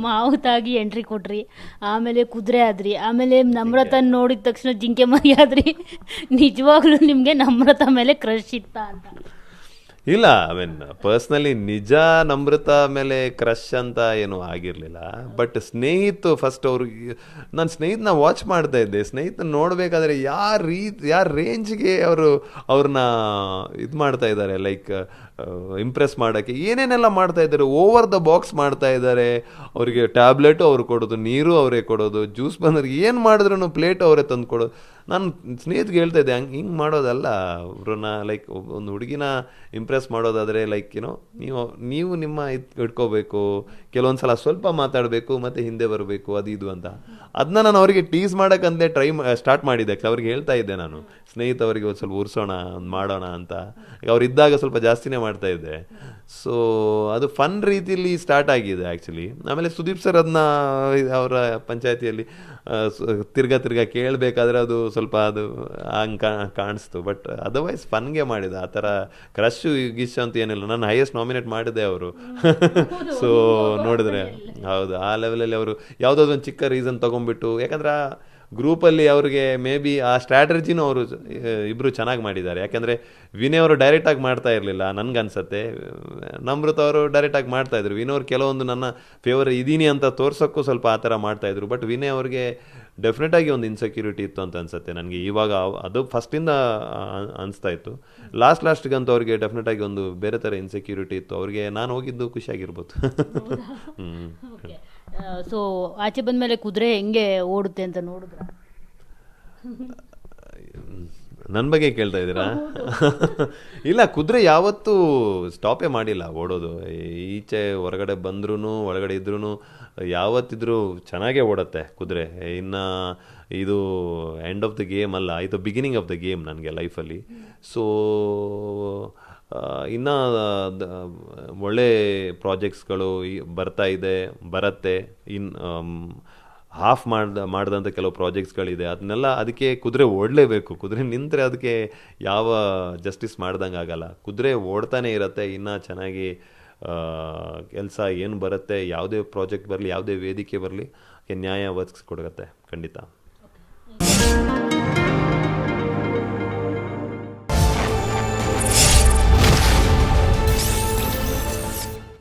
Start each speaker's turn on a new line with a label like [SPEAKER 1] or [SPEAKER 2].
[SPEAKER 1] ಮಾವುತಾಗಿ entry ಕೊಟ್ರಿ, ಆಮೇಲೆ ಕುದುರೆ ಆದ್ರಿ, ಆಮೇಲೆ ನಮ್ರತನ್ ನೋಡಿದ ತಕ್ಷಣ ಜಿಂಕೆ ಮರಿ ಆದ್ರಿ. ನಿಜವಾಗ್ಲೂ ನಿಮಗೆ ನಮ್ರತ ಮೇಲೆ ಕ್ರಶ್ ಇತ್ತ ಅಂತ?
[SPEAKER 2] ಇಲ್ಲ, ಐ ಮೀನ್ ಪರ್ಸ್ನಲಿ ನಿಜ ನಮ್ರತ ಮೇಲೆ ಕ್ರಶ್ ಅಂತ ಏನೂ ಆಗಿರಲಿಲ್ಲ. ಬಟ್ ಸ್ನೇಹಿತು ಫಸ್ಟ್ ಅವ್ರಿಗೆ, ನಾನು ಸ್ನೇಹಿತನ ವಾಚ್ ಮಾಡ್ತಾ ಇದ್ದೆ. ಸ್ನೇಹಿತನ ನೋಡಬೇಕಾದ್ರೆ ಯಾರ ರೇಂಜ್ಗೆ ಅವ್ರನ್ನ ಇದು ಮಾಡ್ತಾ ಇದ್ದಾರೆ, ಲೈಕ್ ಇಂಪ್ರೆಸ್ ಮಾಡೋಕ್ಕೆ ಏನೇನೆಲ್ಲ ಮಾಡ್ತಾ ಇದ್ದಾರೆ. ಓವರ್ ದ ಬಾಕ್ಸ್ ಮಾಡ್ತಾ ಇದ್ದಾರೆ. ಅವರಿಗೆ ಟ್ಯಾಬ್ಲೆಟು ಅವ್ರು ಕೊಡೋದು, ನೀರು ಅವರೇ ಕೊಡೋದು, ಜ್ಯೂಸ್ ಬಂದ್ರೆ ಏನು ಮಾಡಿದ್ರು ಪ್ಲೇಟ್ ಅವರೇ ತಂದು ಕೊಡೋದು. ನಾನು ಸ್ನೇಹಿತಗೆ ಹೇಳ್ತಾ ಇದ್ದೆ, ಹಿಂಗೆ ಮಾಡೋದಲ್ಲ ಅವ್ರನ್ನ, ಲೈಕ್ ಒಂದು ಹುಡುಗಿನ ಇಂಪ್ರೆಸ್ ಮಾಡೋದಾದರೆ ಲೈಕ್ ನೀವು ನಿಮ್ಮ ಇಟ್ಕೋಬೇಕು, ಕೆಲವೊಂದು ಸಲ ಸ್ವಲ್ಪ ಮಾತಾಡಬೇಕು ಮತ್ತು ಹಿಂದೆ ಬರಬೇಕು, ಅದು ಇದು ಅಂತ. ಅದನ್ನ ನಾನು ಅವರಿಗೆ ಟೀಸ್ ಮಾಡೋಕ್ಕಂತಲೇ ಸ್ಟಾರ್ಟ್ ಮಾಡಿದ್ದೆ. ಅವ್ರಿಗೆ ಹೇಳ್ತಾ ಇದ್ದೆ, ನಾನು ಸ್ನೇಹಿತವರಿಗೆ ಒಂದು ಸ್ವಲ್ಪ ಉರ್ಸೋಣ, ಒಂದು ಮಾಡೋಣ ಅಂತ. ಅವ್ರು ಇದ್ದಾಗ ಸ್ವಲ್ಪ ಜಾಸ್ತಿನೇ ಮಾಡ್ತಾ ಇದ್ದೆ. ಸೊ ಅದು ಫನ್ ರೀತಿಯಲ್ಲಿ ಸ್ಟಾರ್ಟ್ ಆಗಿದೆ ಆ್ಯಕ್ಚುಲಿ. ಆಮೇಲೆ ಸುದೀಪ್ ಸರ್ ಅದನ್ನ ಅವರ ಪಂಚಾಯತಿಯಲ್ಲಿ ತಿರ್ಗಾ ಕೇಳಬೇಕಾದ್ರೆ ಅದು ಸ್ವಲ್ಪ ಅದು ಹಂಗೆ ಕಾಣಿಸ್ತು. ಬಟ್ ಅದರ್ವೈಸ್ ಫನ್ಗೆ ಮಾಡಿದೆ. ಆ ಥರ ಕ್ರಶ್ ಗಿಶ್ ಅಂತ ಏನಿಲ್ಲ. ನಾನು ಹೈಯೆಸ್ಟ್ ನಾಮಿನೇಟ್ ಮಾಡಿದೆ ಅವರು. ಸೊ ನೋಡಿದ್ರೆ ಹೌದು, ಆ ಲೆವೆಲಲ್ಲಿ ಅವರು ಯಾವುದಾದ್ರು ಒಂದು ಚಿಕ್ಕ ರೀಸನ್ ತೊಗೊಂಡ್ಬಿಟ್ಟು, ಯಾಕಂದ್ರೆ ಆ ಗ್ರೂಪಲ್ಲಿ ಅವ್ರಿಗೆ ಮೇ ಬಿ ಆ ಸ್ಟ್ರಾಟಜಿನೂ ಅವರು ಇಬ್ಬರು ಚೆನ್ನಾಗಿ ಮಾಡಿದ್ದಾರೆ. ಯಾಕೆಂದರೆ ವಿನಯ್ ಅವರು ಡೈರೆಕ್ಟಾಗಿ ಮಾಡ್ತಾ ಇರಲಿಲ್ಲ ನನಗನ್ಸತ್ತೆ. ನಮ್ರತ ಅವರು ಡೈರೆಕ್ಟಾಗಿ ಮಾಡ್ತಾಯಿದ್ರು. ವಿನಯ್ ಅವರು ಕೆಲವೊಂದು ನನ್ನ ಫೇವರ್ ಇದೀನಿ ಅಂತ ತೋರ್ಸೋಕ್ಕೂ ಸ್ವಲ್ಪ ಆ ಥರ ಮಾಡ್ತಾಯಿದ್ರು. ಬಟ್ ವಿನಯ್ ಅವ್ರಿಗೆ ಡೆಫಿನೆಟಾಗಿ ಒಂದು ಇನ್ಸೆಕ್ಯೂರಿಟಿ ಇತ್ತು ಅಂತ ಅನ್ಸುತ್ತೆ ನನಗೆ. ಇವಾಗ ಅದು ಫಸ್ಟಿಂದ ಅನಿಸ್ತಾ ಇತ್ತು. ಲಾಸ್ಟ್ಗಂತೂ ಅವ್ರಿಗೆ ಡೆಫಿನೆಟಾಗಿ ಒಂದು ಬೇರೆ ಥರ ಇನ್ಸೆಕ್ಯೂರಿಟಿ ಇತ್ತು. ಅವ್ರಿಗೆ ನಾನು ಹೋಗಿದ್ದು ಖುಷಿಯಾಗಿರ್ಬೋದು.
[SPEAKER 1] ಸೊ ಆಚೆ ಬಂದಮೇಲೆ ಕುದುರೆ ಹೆಂಗೆ ಓಡುತ್ತೆ ಅಂತ ನೋಡಿದ್ರ?
[SPEAKER 2] ನನ್ನ ಬಗ್ಗೆ ಕೇಳ್ತಾ ಇದ್ದೀರಾ? ಇಲ್ಲ, ಕುದುರೆ ಯಾವತ್ತೂ ಸ್ಟಾಪೇ ಮಾಡಿಲ್ಲ ಓಡೋದು. ಈಚೆ ಹೊರಗಡೆ ಬಂದ್ರೂ ಒಳಗಡೆ ಇದ್ರೂ ಯಾವತ್ತಿದ್ರೂ ಚೆನ್ನಾಗೇ ಓಡುತ್ತೆ ಕುದುರೆ. ಇನ್ನು ಇದು ಎಂಡ್ ಆಫ್ ದ ಗೇಮ್ ಅಲ್ಲ, ಇದು ಬಿಗಿನಿಂಗ್ ಆಫ್ ದ ಗೇಮ್ ನನಗೆ ಲೈಫಲ್ಲಿ. ಸೊ ಇನ್ನು ಒಳ್ಳೆ ಪ್ರಾಜೆಕ್ಟ್ಸ್ಗಳು ಬರುತ್ತೆ. ಹಾಫ್ ಮಾಡಿದಂಥ ಕೆಲವು ಪ್ರಾಜೆಕ್ಟ್ಸ್ಗಳಿದೆ. ಅದಕ್ಕೆ ಕುದುರೆ ಓಡಲೇಬೇಕು. ಕುದುರೆ ನಿಂತರೆ ಅದಕ್ಕೆ ಯಾವ ಜಸ್ಟಿಸ್ ಮಾಡ್ದಂಗೆ ಆಗಲ್ಲ. ಕುದುರೆ ಓಡ್ತಾನೆ ಇರುತ್ತೆ. ಇನ್ನೂ ಚೆನ್ನಾಗಿ ಕೆಲಸ ಏನು ಬರುತ್ತೆ, ಯಾವುದೇ ಪ್ರಾಜೆಕ್ಟ್ ಬರಲಿ, ಯಾವುದೇ ವೇದಿಕೆ ಬರಲಿ, ನ್ಯಾಯ ಒದಗಿಸ್ಕೊಡುತ್ತೆ ಖಂಡಿತ.